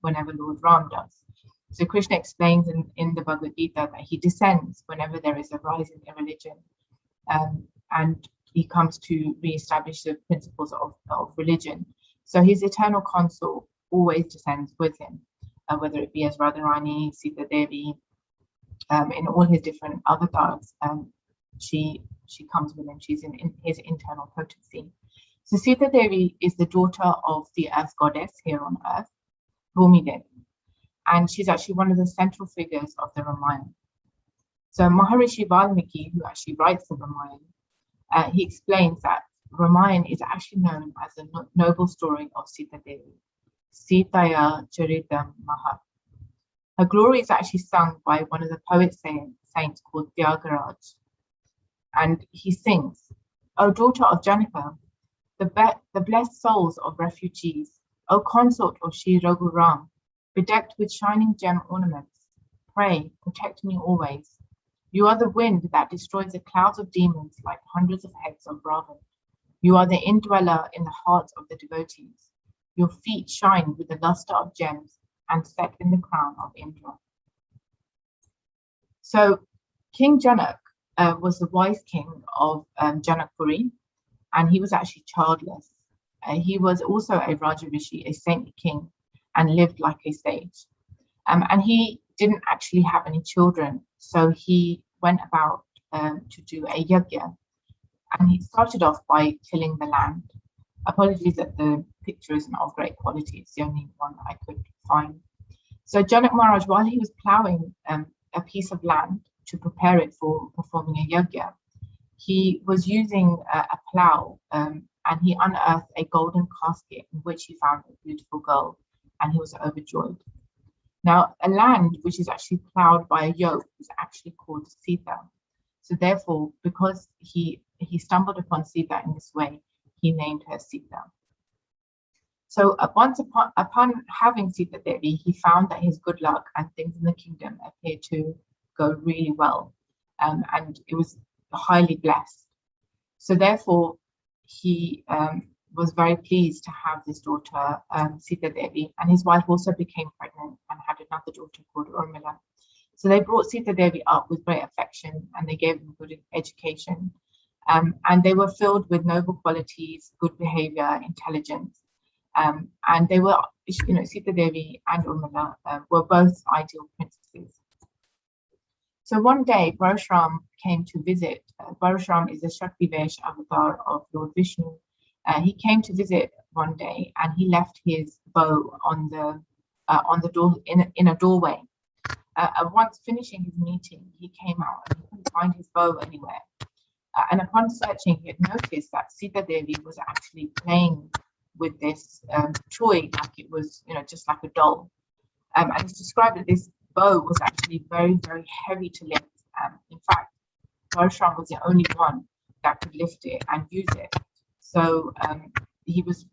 Lord Ram does. So Krishna explains in the Bhagavad Gita that he descends whenever there is a rise in religion, and he comes to re-establish the principles of religion. So his eternal consort always descends with him, whether it be as Radharani, Sita Devi, in all his different avatars. She comes with him. She's in his internal potency. So Sita Devi is the daughter of the earth goddess here on earth, Bhumi Devi, and she's actually one of the central figures of the Ramayana. So Maharishi Valmiki, who actually writes the Ramayana, he explains that Ramayana is actually known as a noble story of Sita Devi, Sitaya Charitam Mahat. Her glory is actually sung by one of the poet saints called Tyagaraj. And he sings, O daughter of Janaka, the blessed souls of refugees, O consort of Shri Raghuram, bedecked with shining gem ornaments, pray, protect me always. You are the wind that destroys the clouds of demons like hundreds of heads of Brahman. You are the indweller in the hearts of the devotees. Your feet shine with the luster of gems and set in the crown of Indra. So King Janak was the wise king of Janakpuri, and he was actually childless. He was also a Raja Rishi, a saintly king, and lived like a sage. And he didn't actually have any children, so he went about to do a yajna. And he started off by tilling the land. Apologies that the picture isn't of great quality, it's the only one that I could find. So Janak Maharaj, while he was ploughing a piece of land to prepare it for performing a yajna, he was using a plough, and he unearthed a golden casket in which he found a beautiful girl, and he was overjoyed. Now, a land which is actually ploughed by a yoke is actually called Sita. So therefore, because he stumbled upon Sita in this way, he named her Sita. So upon having Sita Devi, he found that his good luck and things in the kingdom appeared to go really well, and it was highly blessed. So therefore, he was very pleased to have this daughter, Sita Devi, and his wife also became pregnant and had another daughter called Urmila. So they brought Sita Devi up with great affection, and they gave them good education, and they were filled with noble qualities, good behavior, intelligence, and they were, Sita Devi and Urmila were both ideal princesses. So one day, Parashuram came to visit. Parashuram is a Shaktivesh avatar of Lord Vishnu. He came to visit one day, and he left his bow on the door in a doorway. Once finishing his meeting, he came out and he couldn't find his bow anywhere. And upon searching, he had noticed that Sita Devi was actually playing with this toy, like it was, just like a doll. And it's described that this bow was actually very, very heavy to lift. In fact, Parashuram was the only one that could lift it and use it. So he was,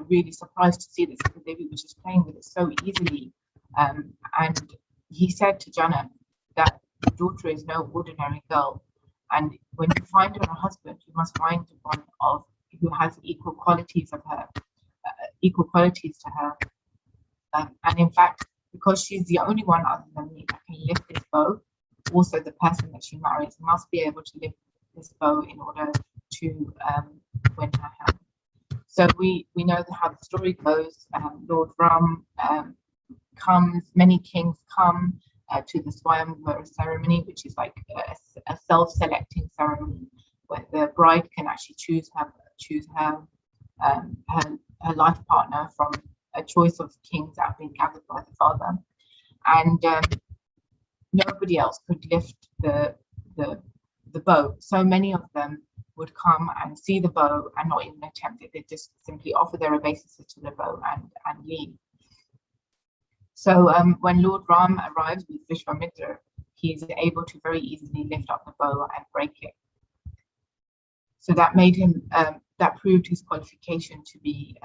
really surprised to see that Sita Devi was just playing with it so easily. And he said to Janak that the daughter is no ordinary girl. And when you find her a husband, you must find one who has equal qualities to her. And in fact, because she's the only one other than me that can lift this bow, also the person that she marries must be able to lift this bow in order to win her hand. So we know how the story goes. Lord Ram comes, many kings come to the Swayamvara ceremony, which is like a self-selecting ceremony where the bride can actually choose her life partner from a choice of kings that have been gathered by the father, and nobody else could lift the bow. So many of them would come and see the bow and not even attempt it. They just simply offer their obeisances to the bow and leave. So when Lord Ram arrives with Vishwamitra, he's able to very easily lift up the bow and break it. So that made him that proved his qualification to be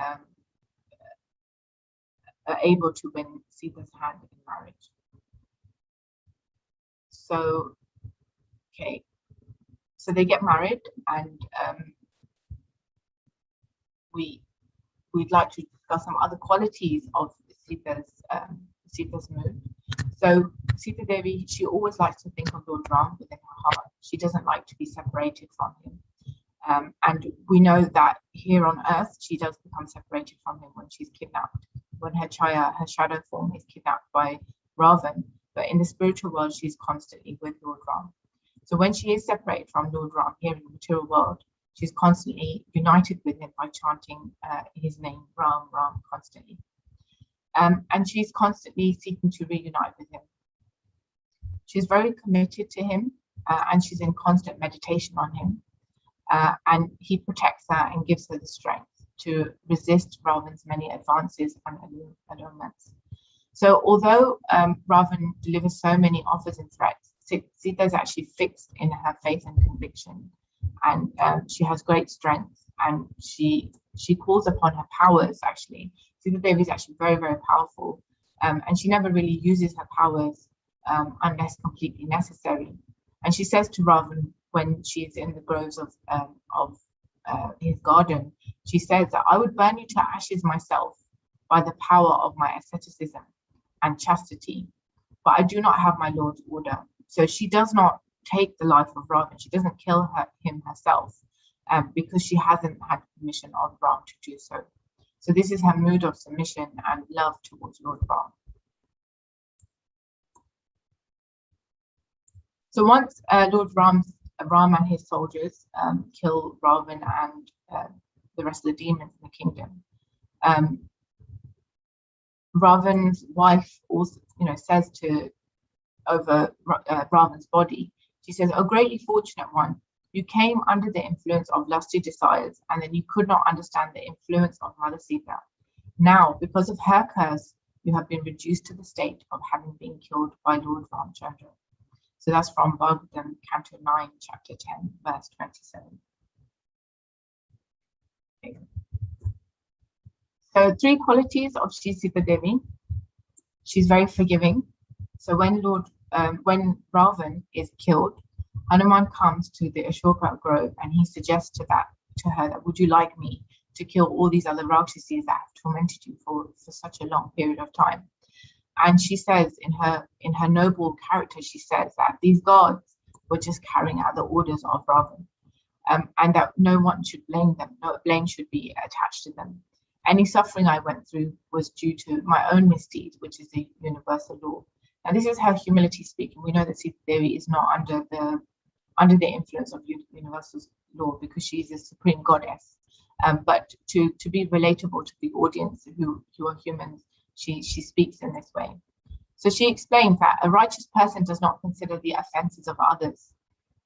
able to win Sita's hand in marriage. So, okay, so they get married, and we'd like to discuss some other qualities of Sita's mood. So Sita Devi, she always likes to think of Lord Ram within her heart. She doesn't like to be separated from him. And we know that here on earth, she does become separated from him when she's kidnapped, when her shadow form is kidnapped by Ravan. But in the spiritual world, she's constantly with Lord Ram. So when she is separated from Lord Ram here in the material world, she's constantly united with him by chanting his name, Ram, Ram, constantly. And she's constantly seeking to reunite with him. She's very committed to him, and she's in constant meditation on him. And he protects her and gives her the strength to resist Ravan's many advances and allurements. So although Ravan delivers so many offers and threats, Sita is actually fixed in her faith and conviction, and she has great strength, and she calls upon her powers. Actually, Sita Devi is actually very, very powerful, and she never really uses her powers unless completely necessary. And she says to Ravan when she's in the groves of his garden, she says that I would burn you to ashes myself by the power of my asceticism and chastity, but I do not have my Lord's order. So she does not take the life of Ravan. She doesn't kill him herself because she hasn't had permission of Ram to do so. So this is her mood of submission and love towards Lord Ram. So once Lord Ram and his soldiers kill Ravan and the rest of the demons in the kingdom, Ravan's wife also, says to over Ravan's body, she says, "O greatly fortunate one, you came under the influence of lusty desires, and then you could not understand the influence of Mother Sita. Now, because of her curse, you have been reduced to the state of having been killed by Lord Ramchandra." So that's from Bhagavatam, Canto 9, Chapter 10, verse 27. Okay. So 3 qualities of Sri Sita Devi. She's very forgiving. So when Ravan is killed, Hanuman comes to the Ashoka grove and he suggests to her that, would you like me to kill all these other Rakshasis that have tormented you for such a long period of time? And she says in her noble character, she says that these gods were just carrying out the orders of Ravan, and that no one should blame them, no blame should be attached to them. Any suffering I went through was due to my own misdeeds, which is the universal law. And this is her humility speaking. We know that Sita Devi is not under the influence of universal law because she is a supreme goddess. But to be relatable to the audience who are humans, she speaks in this way. So she explains that a righteous person does not consider the offenses of others.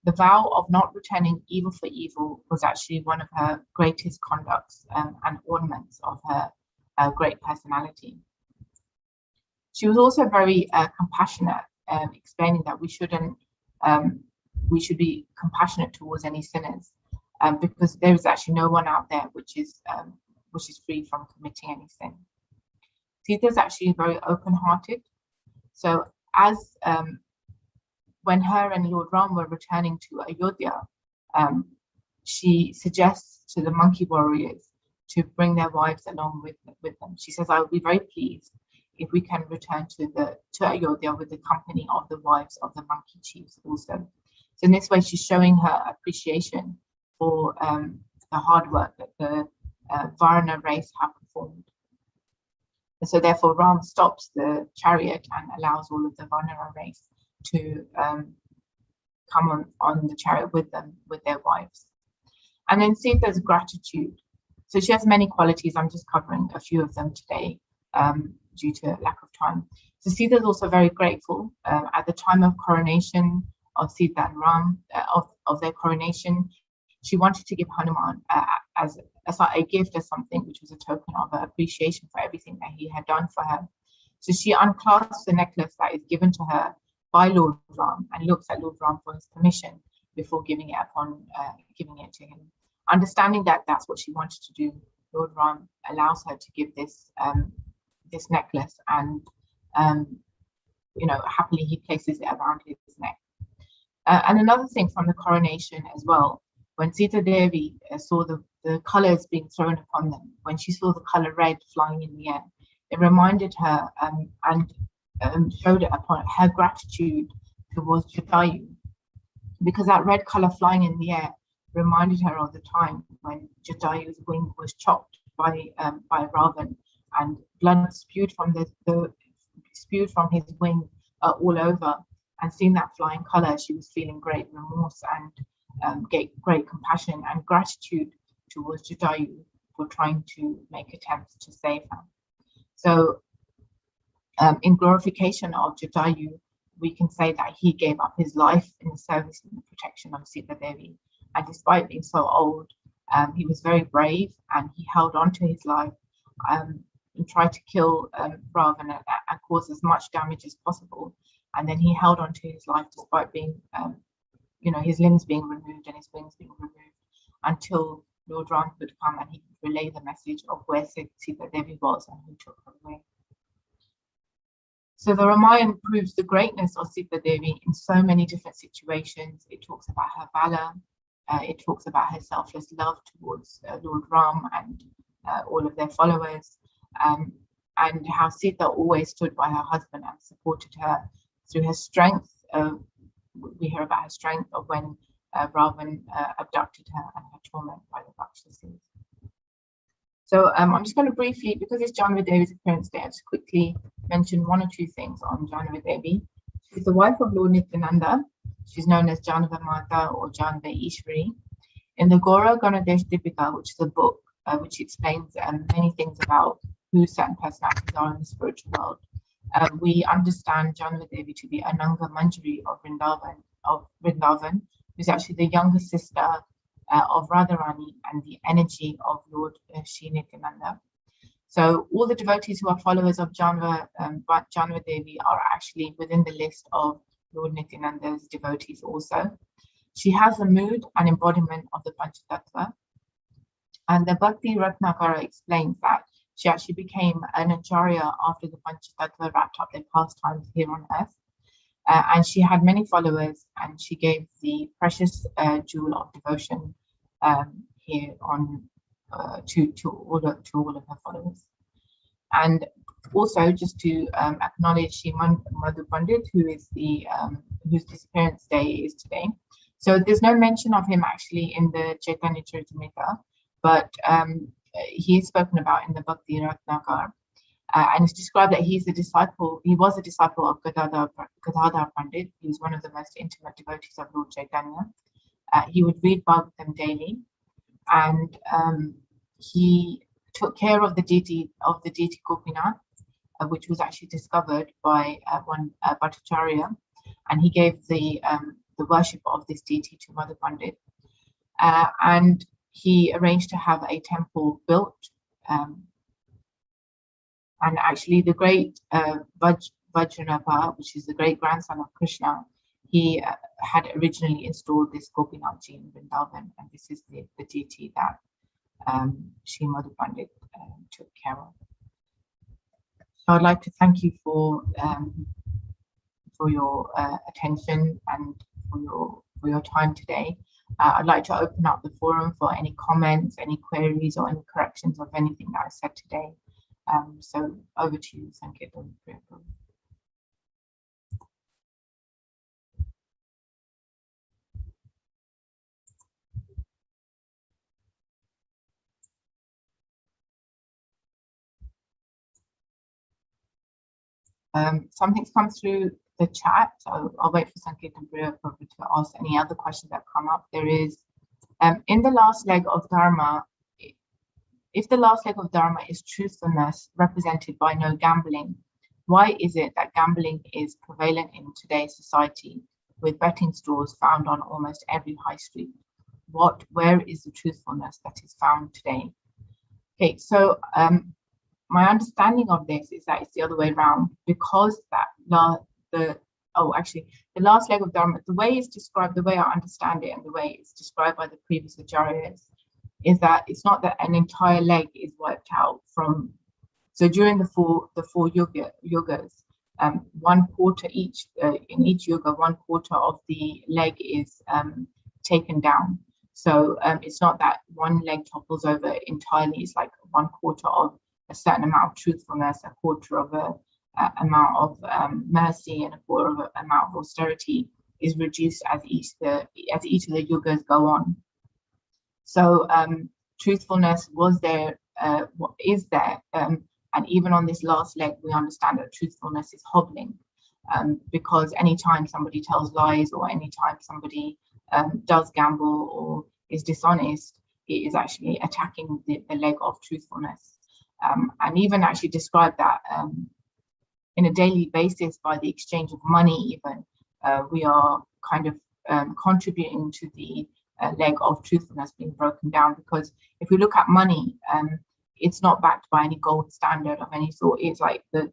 The vow of not returning evil for evil was actually one of her greatest conducts and ornaments of her great personality. She was also very compassionate, explaining that we should be compassionate towards any sinners, because there is actually no one out there which is free from committing any sin. Sita is actually very open-hearted. So as when her and Lord Ram were returning to Ayodhya, she suggests to the monkey warriors to bring their wives along with them. She says, I will be very pleased if we can return to Ayodhya with the company of the wives of the monkey chiefs also. So in this way, she's showing her appreciation for the hard work that the Varna race have performed. And so therefore Ram stops the chariot and allows all of the Varna race to come on the chariot with them, with their wives. And then Sita's gratitude. So she has many qualities. I'm just covering a few of them today due to lack of time. So Sita is also very grateful. At the time of coronation of Sita and Ram, of their coronation, she wanted to give Hanuman as a gift, as something which was a token of her appreciation for everything that he had done for her. So she unclasps the necklace that is given to her by Lord Ram and looks at Lord Ram for his permission before giving it to him. understanding that that's what she wanted to do, Lord Ram allows her to give this this necklace, and happily he places it around his neck. And another thing from the coronation as well, when Sita Devi saw the colors being thrown upon them, when she saw the color red flying in the air, it reminded her and showed it upon her gratitude towards Jatayu, because that red color flying in the air reminded her of the time when Jatayu's wing was chopped by Ravan, and blood spewed from his wing all over. And seeing that flying color, she was feeling great remorse and great compassion and gratitude towards Jatayu for trying to make attempts to save her. So in glorification of Jatayu, we can say that he gave up his life in the service and the protection of Sita Devi. And despite being so old, he was very brave, and he held on to his life and tried to kill Ravan and cause as much damage as possible. And then he held on to his life despite being, his limbs being removed and his wings being removed, until Lord Ram could come and he could relay the message of where Sita Devi was and who took her away. So the Ramayana proves the greatness of Sita Devi in so many different situations. It talks about her valor. It talks about her selfless love towards Lord Ram and all of their followers, and how Sita always stood by her husband and supported her through her strength. We hear about her strength of when Ravan abducted her and her torment by the Rakshasas. So I'm just going to briefly, because it's Janava Devi's appearance day, I'll just quickly mention one or two things on Janava Devi. She's the wife of Lord Nityananda. She's known as Janava Mata or Janava Ishwari. In the Gora Ganadesh Dipika, which is a book which explains many things about who certain personalities are in the spiritual world, we understand Janava Devi to be Ananga Manjari of Vrindavan, who's actually the younger sister of Radharani and the energy of Lord Shri Nityananda. So all the devotees who are followers of Janava Devi are actually within the list of Lord Nityananda's devotees also. She has the mood and embodiment of the Panchatattva. And the Bhakti Ratnakara explains that she actually became an acharya after the Panchatattva wrapped up their pastimes here on earth. And she had many followers, and she gave the precious jewel of devotion here on to all of her followers. And also, just to acknowledge Shri Madhu Pandit, whose disappearance day is today. So there's no mention of him actually in the Chaitanya Charitamrita, but he is spoken about in the Bhakti Ratnakar. And it's described that he was a disciple of Gadadhar Pandit. He was one of the most intimate devotees of Lord Chaitanya. He would read Bhagavatam daily, and he took care of the deity Gopinath, which was actually discovered by one Bhattacharya, and he gave the worship of this deity to Madhu Pandit. And he arranged to have a temple built. And actually, the great Vajranapa, which is the great grandson of Krishna, he had originally installed this Gopinathji in Vrindavan, and this is the deity that Shri Madhu Pandit took care of. So I'd like to thank you for your attention and for your time today. I'd like to open up the forum for any comments, any queries, or any corrections of anything that I said today. So over to you, Sankirtan. Something's come through the chat, so I'll wait for Sankirtan to ask any other questions that come up. There is, in the last leg of Dharma, if the last leg of Dharma is truthfulness represented by no gambling, why is it that gambling is prevalent in today's society with betting stores found on almost every high street? Where is the truthfulness that is found today? Okay, so my understanding of this is that it's the other way around, because the last leg of Dharma, the way it's described, the way I understand it, and the way it's described by the previous acharyas, is that it's not that an entire leg is wiped out from. So during the four yogas, 1/4 each in each yoga, 1/4 of the leg is taken down. So it's not that one leg topples over entirely. It's like 1/4 of a certain amount of truthfulness, 1/4 of a amount of mercy, and 1/4 of a amount of austerity is reduced as each of the yogas go on. So truthfulness was there, is there, and even on this last leg, we understand that truthfulness is hobbling, because anytime somebody tells lies, or anytime somebody does gamble or is dishonest, it is actually attacking the leg of truthfulness. And even actually describe that in a daily basis by the exchange of money. Even we are kind of contributing to the leg of truthfulness being broken down, because if we look at money, it's not backed by any gold standard of any sort. It's like the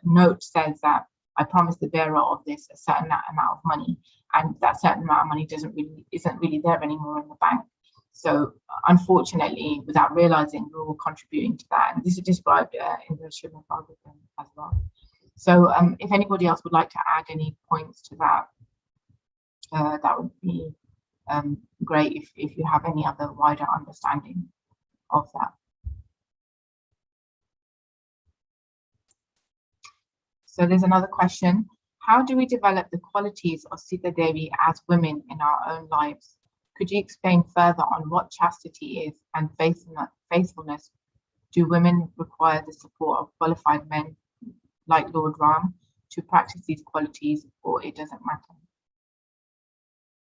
note says that I promise the bearer of this a certain amount of money, and that certain amount of money isn't really there anymore in the bank. So unfortunately, without realizing, we're all contributing to that, and this is described in the Srimad Bhagavatam as well. So if anybody else would like to add any points to that, that would be great, if you have any other wider understanding of that. So there's another question. How do we develop the qualities of Sita Devi as women in our own lives? Could you explain further on what chastity is and faithfulness? Do women require the support of qualified men like Lord Ram to practice these qualities, or it doesn't matter?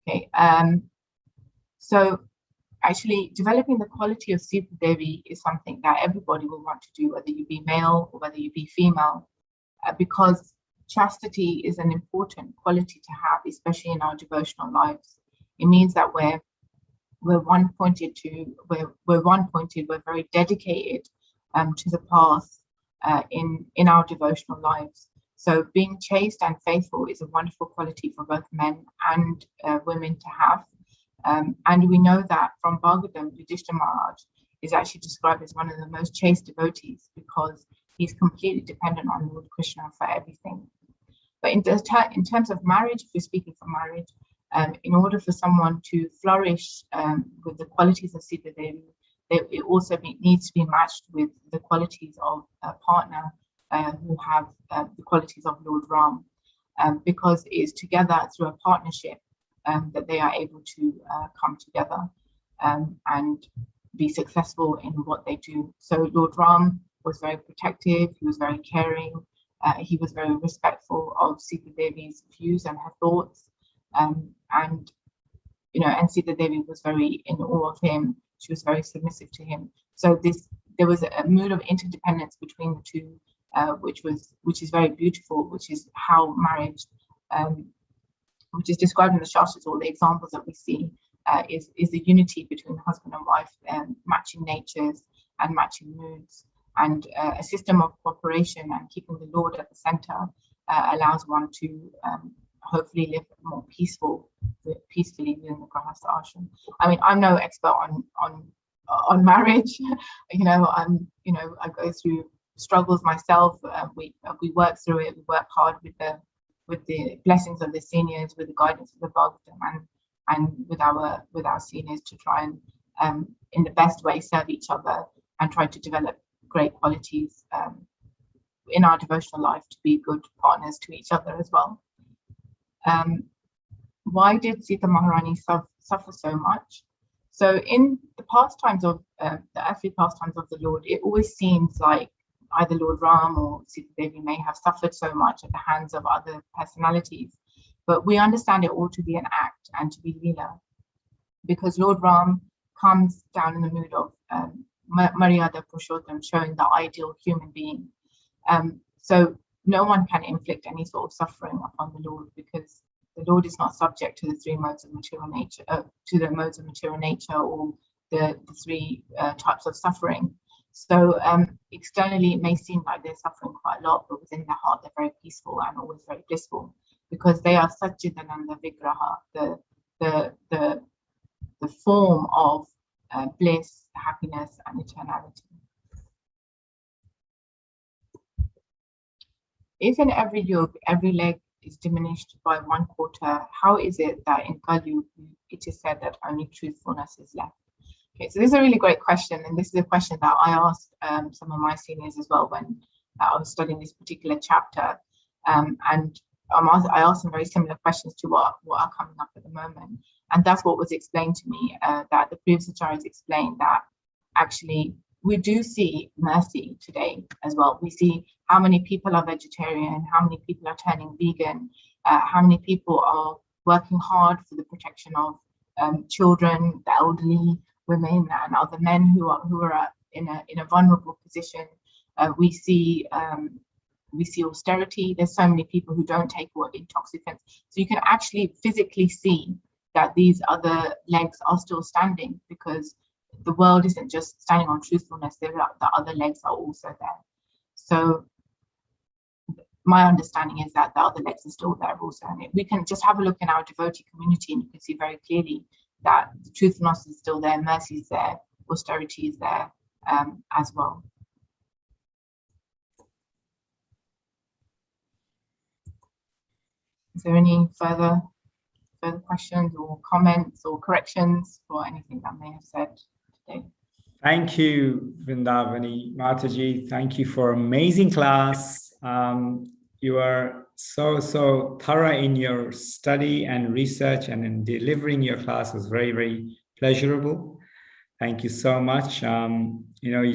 Okay, so actually developing the quality of Sita Devi is something that everybody will want to do, whether you be male or whether you be female, because chastity is an important quality to have, especially in our devotional lives. It means that we're one-pointed, we're very dedicated to the path in our devotional lives. So being chaste and faithful is a wonderful quality for both men and women to have. And we know that from Bhagavatam, Yudhishthira Maharaj is actually described as one of the most chaste devotees, because he's completely dependent on Lord Krishna for everything. But in terms of marriage, if we're speaking for marriage, in order for someone to flourish with the qualities of Sita Devi, it also needs to be matched with the qualities of a partner who have the qualities of Lord Ram, because it is together through a partnership that they are able to come together and be successful in what they do. So Lord Ram was very protective, he was very caring, he was very respectful of Sita Devi's views and her thoughts, and Sita Devi was very in awe of him. She was very submissive to him. So there was a mood of interdependence between the two, which is very beautiful, which is how marriage, which is described in the Shastras, all the examples that we see, is the unity between husband and wife, matching natures and matching moods, and a system of cooperation and keeping the Lord at the center allows one to hopefully live more peacefully within the Grahastha ashram. I mean, I'm no expert on marriage. I go through struggles myself. We work through it. We work hard with the blessings of the seniors, with the guidance of the Bhagavatam, and with our seniors, to try and in the best way serve each other and try to develop great qualities in our devotional life to be good partners to each other as well. Why did Sita Maharani suffer so much? So in the pastimes of the earthly pastimes of the Lord, it always seems like either Lord Ram or Sita Devi may have suffered so much at the hands of other personalities, but we understand it all to be an act and to be Leela, because Lord Ram comes down in the mood of Maryada Purushottam, showing the ideal human being. So no one can inflict any sort of suffering upon the Lord, because the Lord is not subject to the three modes of material nature, or the three types of suffering. So externally, it may seem like they're suffering quite a lot, but within their heart, they're very peaceful and always very blissful, because they are Satchidananda Vigraha, the form of bliss, happiness, and eternality. If in every yug, every leg is diminished by 1/4, how is it that in Kali it is said that only truthfulness is left? Okay, so this is a really great question, and this is a question that I asked some of my seniors as well when I was studying this particular chapter, and I asked some very similar questions to what are coming up at the moment, and that's what was explained to me, that the previous acharyas explained that actually we do see mercy today as well. We see how many people are vegetarian, how many people are turning vegan, how many people are working hard for the protection of children, the elderly, women, and other men who are in a vulnerable position. We see austerity. There's so many people who don't take what intoxicants. So you can actually physically see that these other legs are still standing, because the world isn't just standing on truthfulness, the other legs are also there. So my understanding is that the other legs are still there also. And we can just have a look in our devotee community and you can see very clearly that the truthfulness is still there, mercy is there, austerity is there as well. Is there any further questions or comments or corrections for anything that I may have said today? Thank you, Vrindavani Mataji. Thank you for amazing class. You are so thorough in your study and research, and in delivering your class was very, very pleasurable. Thank you so much. You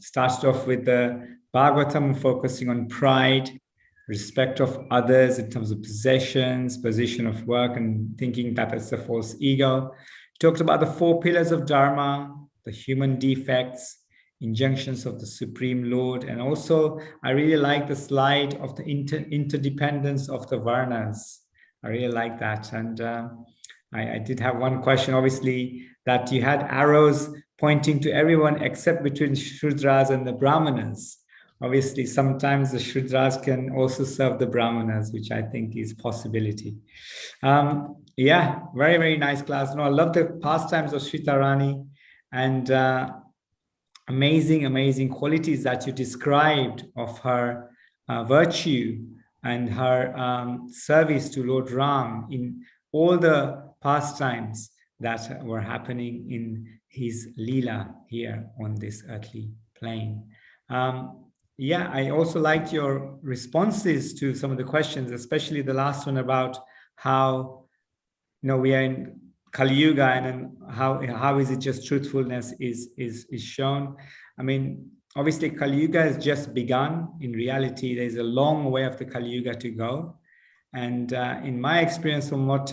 started off with the Bhagavatam, focusing on pride, respect of others in terms of possessions, position of work, and thinking that it's a false ego. Talked about the 4 pillars of Dharma, the human defects, injunctions of the Supreme Lord, and also I really like the slide of the interdependence of the Varnas. I really like that. And I did have one question, obviously, that you had arrows pointing to everyone except between Shudras and the Brahmanas. Obviously, sometimes the Shudras can also serve the Brahmanas, which I think is possibility. Yeah, very, very nice class. No, I love the pastimes of Sita Rani, and amazing qualities that you described of her virtue and her service to Lord Ram in all the pastimes that were happening in his Leela here on this earthly plane. Yeah, I also liked your responses to some of the questions, especially the last one about how, we are in Kali Yuga, and how is it just truthfulness is shown. I mean, obviously Kali Yuga has just begun. In reality, there's a long way of the Kali Yuga to go. And in my experience, from what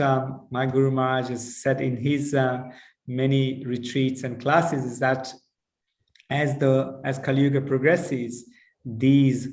my Guru Maharaj has said in his many retreats and classes, is that as Kali Yuga progresses, these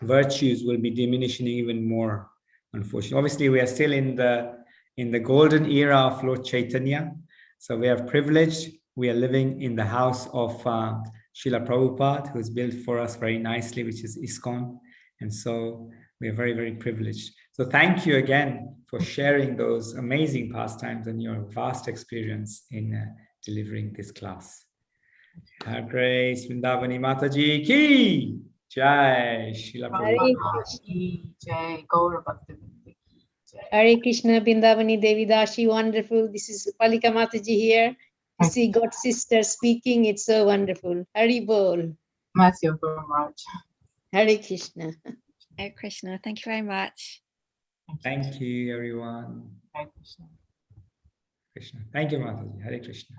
virtues will be diminishing even more, unfortunately. Obviously, we are still in the golden era of Lord Chaitanya, so we are privileged. We are living in the house of Srila Prabhupada, who has built for us very nicely, which is ISKCON, and so we are very, very privileged. So thank you again for sharing those amazing pastimes and your vast experience in delivering this class. Her Grace Vrindavani Mataji ki Jai. Srila Prabhupada. Jai. Gaura Bhaktivedanta ki Jai. Hare Krishna, Vrindavani Devi Dashi, wonderful. This is Palika Mataji here. To see God sister speaking, it's so wonderful. Hari Bol. Mercy of Guru Maharaj. Hare Krishna. Hare Krishna. Thank you very much. Thank you, everyone. Hare Krishna. Krishna. Thank you, Mataji. Hare Krishna.